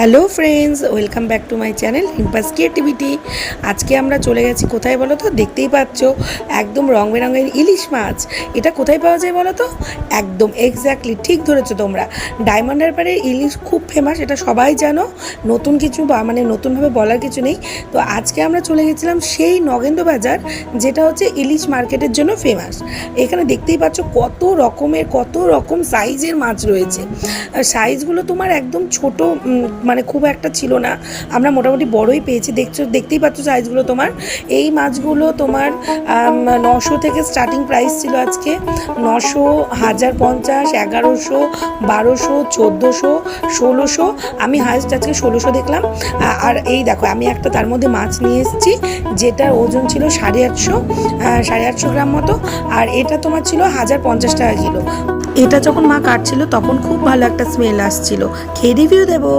Hello friends, welcome back to my channel রিম্পাস creativity. আজকে আমরা চলে গেছি কোথায় বলো তো? দেখতেই পাচ্ছ একদম রং বেরঙের ইলিশ মাছ। এটা কোথায় পাওয়া যায় বলো তো? একদম এক্স্যাক্টলি ঠিক ধরেছো তোমরা। ডায়মন্ড হারবারের ইলিশ খুব ফেমাস, এটা সবাই জানো। নতুন কিছু মানে নতুনভাবে বলার কিছু নেই। তো আজকে আমরা চলে গেছিলাম সেই নগেন্দ্র বাজার, যেটা হচ্ছে ইলিশ মার্কেটের জন্য ফেমাস। এখানে দেখতেই পাচ্ছ কত রকম সাইজের মাছ রয়েছে। সাইজগুলো তোমার একদম ছোট, মানে খুব একটা ছিল না, আমরা মোটামুটি বড়ই পেয়েছি। দেখতেই পাচ্ছ সাইজগুলো তোমার। এই মাছগুলো তোমার 900 থেকে স্টার্টিং প্রাইস ছিল আজকে। 900, 1050, 1100, 1200, 1400, 1600। আমি হাইস্ট আজকে 1600 দেখলাম। আর এই দেখো, আমি একটা তার মধ্যে মাছ নিয়ে এসেছি, যেটার ওজন ছিল 850 গ্রাম মতো। আর এটা তোমার ছিল 1050 টাকা কিলো। এটা যখন মা কাটছিল তখন খুব ভালো একটা স্মেল আসছিল। খেয়ে রিভিউ দেবো।